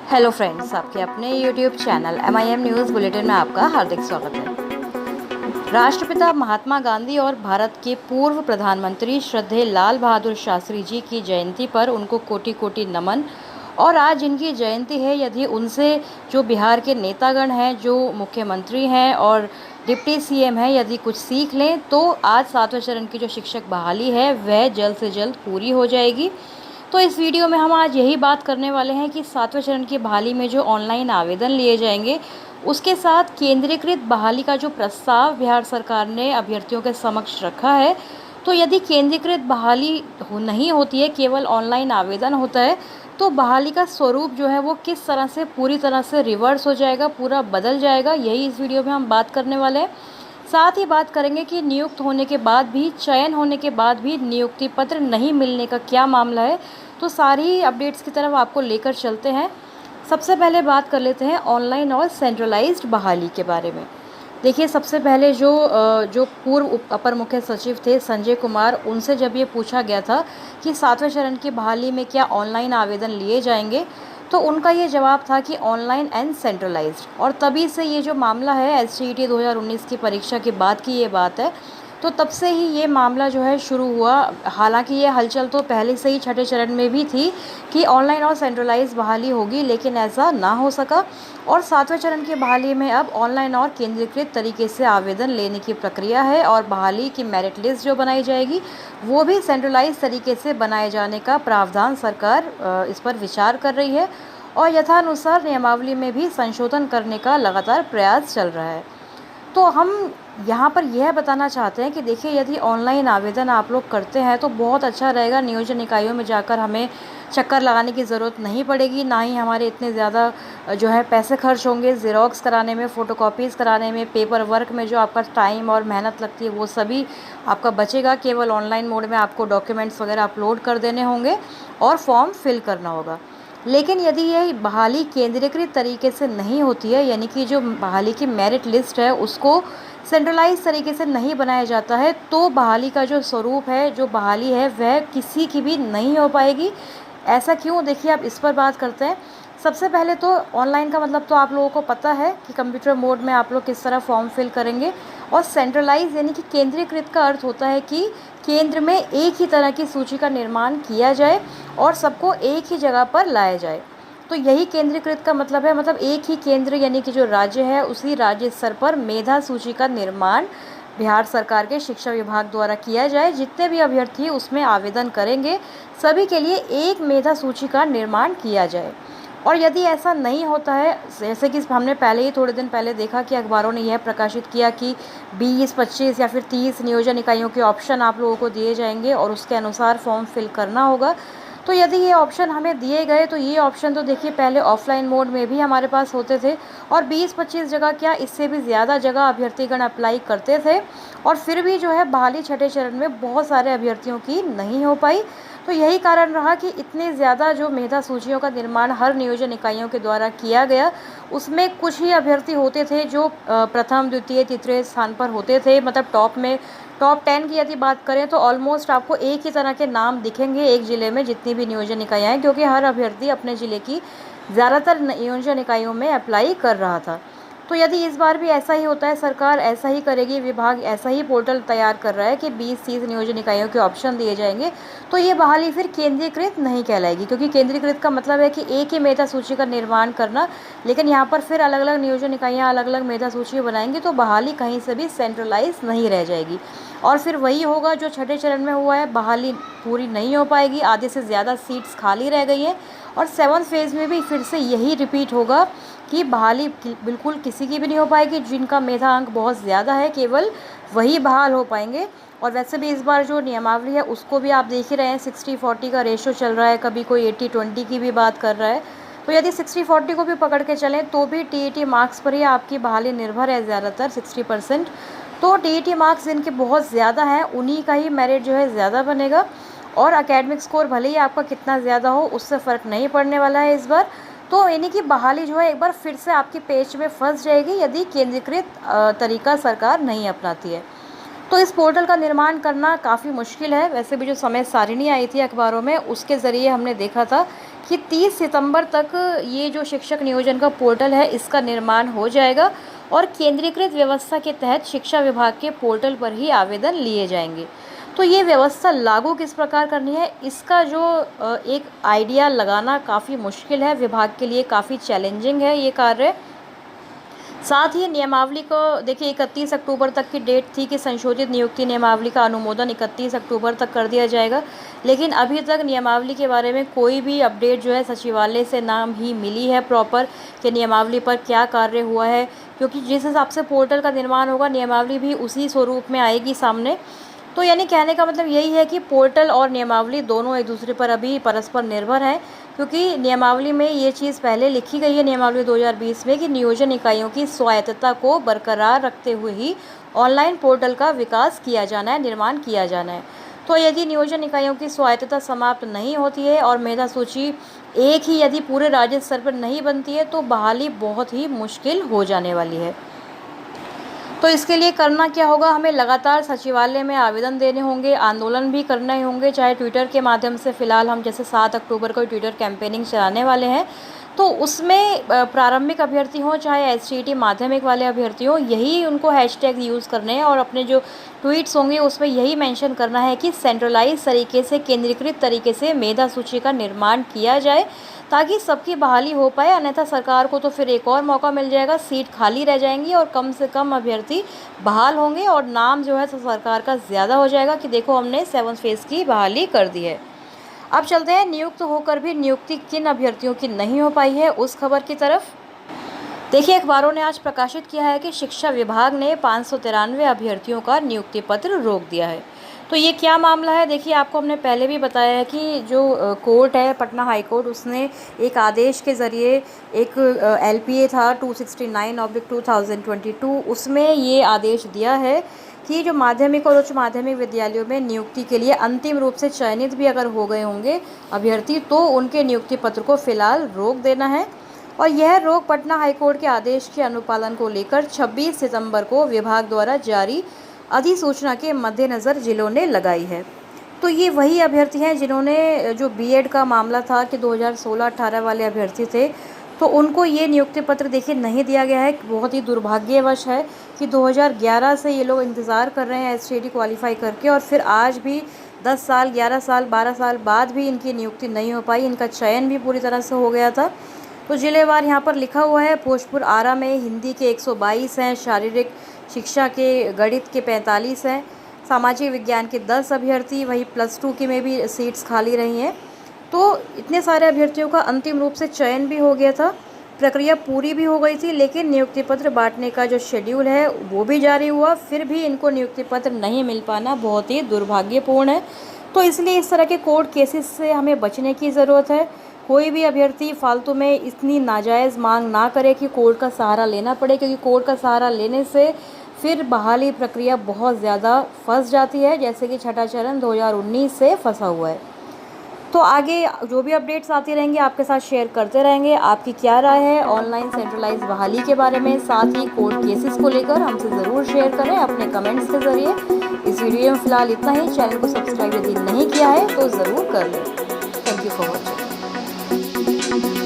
Hello friends, आपके अपने YouTube channel MIM news bulletin में आपका हार्दिक स्वागत है। राष्ट्रपिता महात्मा गांधी और भारत के पूर्व प्रधानमंत्री श्रद्धेय लाल बहादुर शास्त्री जी की जयंती पर उनको कोटि कोटि नमन। और आज इनकी जयंती है, यदि उनसे जो बिहार के नेतागण हैं, जो मुख्यमंत्री हैं और डिप्टी CM हैं, यदि कुछ सीख लें तो आज 7वें चरण की जो शिक्षक बहाली है वह जल्द से जल्द पूरी हो जाएगी। तो इस वीडियो में हम आज यही बात करने वाले हैं कि 7वें चरण की बहाली में जो ऑनलाइन आवेदन लिए जाएंगे, उसके साथ केंद्रीकृत बहाली का जो प्रस्ताव बिहार सरकार ने अभ्यर्थियों के समक्ष रखा है, तो यदि केंद्रीकृत बहाली नहीं होती है, केवल ऑनलाइन आवेदन होता है, तो बहाली का स्वरूप जो है वो किस तरह से पूरी तरह से रिवर्स हो जाएगा, पूरा बदल जाएगा, यही इस वीडियो में हम बात करने वाले हैं। साथ ही बात करेंगे कि नियुक्त होने के बाद भी, चयन होने के बाद भी नियुक्ति पत्र नहीं मिलने का क्या मामला है। तो सारी अपडेट्स की तरफ आपको लेकर चलते हैं। सबसे पहले बात कर लेते हैं ऑनलाइन और सेंट्रलाइज्ड बहाली के बारे में। देखिए, सबसे पहले जो पूर्व अपर मुख्य सचिव थे संजय कुमार, उनसे जब ये पूछा गया था कि 7वें चरण की बहाली में क्या ऑनलाइन आवेदन लिए जाएंगे, तो उनका ये जवाब था कि ऑनलाइन एंड सेंट्रलाइज्ड। और तभी से ये जो मामला है, SCET 2019 की परीक्षा के बाद की ये बात है, तो तब से ही ये मामला जो है शुरू हुआ। हालांकि ये हलचल तो पहले से ही छठे चरण में भी थी कि ऑनलाइन और सेंट्रलाइज बहाली होगी, लेकिन ऐसा ना हो सका। और 7वें चरण की बहाली में अब ऑनलाइन और केंद्रीकृत तरीके से आवेदन लेने की प्रक्रिया है, और बहाली की मेरिट लिस्ट जो बनाई जाएगी वो भी सेंट्रलाइज तरीके से बनाए जाने का प्रावधान सरकार इस पर विचार कर रही है, और यथानुसार नियमावली में भी संशोधन करने का लगातार प्रयास चल रहा है। तो हम यहाँ पर यह बताना चाहते हैं कि देखिए, यदि ऑनलाइन आवेदन आप लोग करते हैं तो बहुत अच्छा रहेगा। नियोजन इकाइयों में जाकर हमें चक्कर लगाने की ज़रूरत नहीं पड़ेगी, ना ही हमारे इतने ज़्यादा जो है पैसे खर्च होंगे ज़ेरॉक्स कराने में, फ़ोटोकॉपीज़ कराने में, पेपर वर्क में जो आपका टाइम और मेहनत लगती है वो सभी आपका बचेगा। केवल ऑनलाइन मोड में आपको डॉक्यूमेंट्स वगैरह अपलोड कर देने होंगे और फॉर्म फिल करना होगा। लेकिन यदि ये बहाली केंद्रीकृत तरीके से नहीं होती है, यानी कि जो बहाली की मेरिट लिस्ट है उसको सेंट्रलाइज तरीके से नहीं बनाया जाता है, तो बहाली का जो स्वरूप है, जो बहाली है, वह किसी की भी नहीं हो पाएगी। ऐसा क्यों, देखिए आप इस पर बात करते हैं। सबसे पहले तो ऑनलाइन का मतलब तो आप लोगों को पता है कि कंप्यूटर मोड में आप लोग किस तरह फॉर्म फिल करेंगे। और सेंट्रलाइज यानी कि केंद्रीकृत का अर्थ होता है कि केंद्र में एक ही तरह की सूची का निर्माण किया जाए और सबको एक ही जगह पर लाया जाए। तो यही केंद्रीकृत का मतलब है, मतलब एक ही केंद्र यानी कि जो राज्य है, उसी राज्य स्तर पर मेधा सूची का निर्माण बिहार सरकार के शिक्षा विभाग द्वारा किया जाए। जितने भी अभ्यर्थी उसमें आवेदन करेंगे, सभी के लिए एक मेधा सूची का निर्माण किया जाए। और यदि ऐसा नहीं होता है, जैसे कि हमने पहले ही थोड़े दिन पहले देखा कि अखबारों ने यह प्रकाशित किया कि 20, 25 या फिर 30 नियोजन इकाइयों के ऑप्शन आप लोगों को दिए जाएंगे और उसके अनुसार फॉर्म फिल करना होगा। तो यदि ये ऑप्शन हमें दिए गए, तो ये ऑप्शन तो देखिए पहले ऑफलाइन मोड में भी हमारे पास होते थे, और 20-25 जगह क्या, इससे भी ज़्यादा जगह अभ्यर्थीगण अप्लाई करते थे, और फिर भी जो है बहाली छठे चरण में बहुत सारे अभ्यर्थियों की नहीं हो पाई। तो यही कारण रहा कि इतने ज़्यादा जो मेधा सूचियों का निर्माण हर नियोजन इकाइयों के द्वारा किया गया, उसमें कुछ ही अभ्यर्थी होते थे जो प्रथम, द्वितीय, तृतीय स्थान पर होते थे। मतलब टॉप 10 की यदि बात करें तो ऑलमोस्ट आपको एक ही तरह के नाम दिखेंगे एक ज़िले में, जितनी भी नियोजन इकाइयाँ हैं, क्योंकि हर अभ्यर्थी अपने ज़िले की ज़्यादातर नियोजन इकाइयों में अप्लाई कर रहा था। तो यदि इस बार भी ऐसा ही होता है, सरकार ऐसा ही करेगी, विभाग ऐसा ही पोर्टल तैयार कर रहा है कि 20-30 नियोजन इकाइयों के ऑप्शन दिए जाएंगे, तो ये बहाली फिर केंद्रीकृत नहीं कहलाएगी, क्योंकि केंद्रीकृत का मतलब है कि एक ही मेधा सूची का निर्माण करना। लेकिन यहाँ पर फिर अलग अलग नियोजन इकाइयाँ अलग अलग मेधा सूची बनाएंगी, तो बहाली कहीं से भी सेंट्रलाइज नहीं रह जाएगी। और फिर वही होगा जो छठे चरण में हुआ है, बहाली पूरी नहीं हो पाएगी, आधे से ज़्यादा सीट्स खाली रह गई हैं। और 7th फेज़ में भी फिर से यही रिपीट होगा कि बहाली बिल्कुल किसी की भी नहीं हो पाएगी। जिनका मेधा अंक बहुत ज़्यादा है, केवल वही बहाल हो पाएंगे। और वैसे भी इस बार जो नियमावली है उसको भी आप देख ही रहे हैं, 60-40 का रेशो चल रहा है, कभी कोई 80-20 की भी बात कर रहा है। तो यदि 60-40 को भी पकड़ के चलें तो भी TET मार्क्स पर ही आपकी बहाली निर्भर है ज़्यादातर, 60%। तो TET मार्क्स जिनके बहुत ज़्यादा हैं, उन्हीं का ही मेरिट जो है ज़्यादा बनेगा। और एकेडमिक स्कोर भले ही आपका कितना ज़्यादा हो, उससे फ़र्क नहीं पड़ने वाला है इस बार। तो यानी कि बहाली जो है एक बार फिर से आपकी पेच में फंस जाएगी, यदि केंद्रीकृत तरीका सरकार नहीं अपनाती है। तो इस पोर्टल का निर्माण करना काफ़ी मुश्किल है। वैसे भी जो समय सारिणी आई थी अखबारों में, उसके ज़रिए हमने देखा था कि 30 सितंबर तक ये जो शिक्षक नियोजन का पोर्टल है इसका निर्माण हो जाएगा और केंद्रीकृत व्यवस्था के तहत शिक्षा विभाग के पोर्टल पर ही आवेदन लिए जाएंगे। तो ये व्यवस्था लागू किस प्रकार करनी है, इसका जो एक आइडिया लगाना काफ़ी मुश्किल है, विभाग के लिए काफ़ी चैलेंजिंग है ये कार्य। साथ ही नियमावली को देखिए 31 अक्टूबर तक की डेट थी कि संशोधित नियुक्ति नियमावली का अनुमोदन 31 अक्टूबर तक कर दिया जाएगा, लेकिन अभी तक नियमावली के बारे में कोई भी अपडेट जो है सचिवालय से नाम ही मिली है प्रॉपर कि नियमावली पर क्या कार्य हुआ है, क्योंकि जिस हिसाब से पोर्टल का निर्माण होगा नियमावली भी उसी स्वरूप में आएगी सामने। तो यानी कहने का मतलब यही है कि पोर्टल और नियमावली दोनों एक दूसरे पर अभी परस्पर निर्भर हैं, क्योंकि नियमावली में ये चीज़ पहले लिखी गई है नियमावली 2020 में कि नियोजन इकाइयों की स्वायत्तता को बरकरार रखते हुए ही ऑनलाइन पोर्टल का विकास किया जाना है, निर्माण किया जाना है। तो यदि नियोजन इकाइयों की स्वायत्तता समाप्त नहीं होती है और मेधा सूची एक ही यदि पूरे राज्य स्तर पर नहीं बनती है तो बहाली बहुत ही मुश्किल हो जाने वाली है। तो इसके लिए करना क्या होगा, हमें लगातार सचिवालय में आवेदन देने होंगे, आंदोलन भी करने होंगे, चाहे ट्विटर के माध्यम से। फ़िलहाल हम जैसे 7 अक्टूबर को ट्विटर कैंपेनिंग चलाने वाले हैं, तो उसमें प्रारंभिक अभ्यर्थी हों चाहे एसटीईटी माध्यमिक वाले अभ्यर्थी हों, यही उनको हैशटैग यूज़ करने हैं और अपने जो ट्वीट्स होंगे उसमें यही मेंशन करना है कि सेंट्रलाइज तरीके से, केंद्रीकृत तरीके से मेधा सूची का निर्माण किया जाए ताकि सबकी बहाली हो पाए। अन्यथा सरकार को तो फिर एक और मौका मिल जाएगा, सीट खाली रह जाएंगी और कम से कम अभ्यर्थी बहाल होंगे और नाम जो है तो सरकार का ज़्यादा हो जाएगा कि देखो हमने 7th फेज़ की बहाली कर दी है। अब चलते हैं नियुक्त होकर भी नियुक्ति किन अभ्यर्थियों की नहीं हो पाई है उस खबर की तरफ। देखिए अखबारों ने आज प्रकाशित किया है कि शिक्षा विभाग ने 593 अभ्यर्थियों का नियुक्ति पत्र रोक दिया है। तो ये क्या मामला है, देखिए आपको हमने पहले भी बताया है कि जो कोर्ट है पटना हाई कोर्ट, उसने एक आदेश के ज़रिए एक LPA था 269/2022, उसमें ये आदेश दिया है कि जो माध्यमिक और उच्च माध्यमिक विद्यालयों में नियुक्ति के लिए अंतिम रूप से चयनित भी अगर हो गए होंगे अभ्यर्थी तो उनके नियुक्ति पत्र को फिलहाल रोक देना है। और यह रोक पटना हाईकोर्ट के आदेश के अनुपालन को लेकर 26 सितंबर को विभाग द्वारा जारी अधिसूचना के मद्देनज़र जिलों ने लगाई है। तो ये वही अभ्यर्थी हैं जिन्होंने जो बीएड का मामला था कि 2016-18 वाले अभ्यर्थी थे, तो उनको ये नियुक्ति पत्र देखिए नहीं दिया गया है। बहुत ही दुर्भाग्यवश है कि 2011 से ये लोग इंतज़ार कर रहे हैं एसटीईटी क्वालिफाई करके और फिर आज भी 10 साल, 11 साल, 12 साल बाद भी इनकी नियुक्ति नहीं हो पाई। इनका चयन भी पूरी तरह से हो गया था। तो जिलेवार यहाँ पर लिखा हुआ है, भोजपुर आरा में हिंदी के 122 हैं, शारीरिक शिक्षा के गणित के 45 हैं, सामाजिक विज्ञान के 10 अभ्यर्थी, वही +2 की में भी सीट्स खाली रही हैं। तो इतने सारे अभ्यर्थियों का अंतिम रूप से चयन भी हो गया था, प्रक्रिया पूरी भी हो गई थी, लेकिन नियुक्ति पत्र बांटने का जो शेड्यूल है वो भी जारी हुआ, फिर भी इनको नियुक्ति पत्र नहीं मिल पाना बहुत ही दुर्भाग्यपूर्ण है। तो इसलिए इस तरह के कोर्ट केसेस से हमें बचने की ज़रूरत है। कोई भी अभ्यर्थी फालतू में इतनी नाजायज़ मांग ना करे कि कोर्ट का सहारा लेना पड़े, क्योंकि कोर्ट का सहारा लेने से फिर बहाली प्रक्रिया बहुत ज़्यादा फंस जाती है, जैसे कि छठा चरण 2019 से फंसा हुआ है। तो आगे जो भी अपडेट्स आती रहेंगी आपके साथ शेयर करते रहेंगे। आपकी क्या राय है ऑनलाइन सेंट्रलाइज बहाली के बारे में, साथ ही कोर्ट केसेस को लेकर हमसे ज़रूर शेयर करें अपने कमेंट्स के ज़रिए। इस वीडियो में फ़िलहाल इतना ही। चैनल को सब्सक्राइब यदि नहीं किया है तो ज़रूर कर लें। Thank you for watching.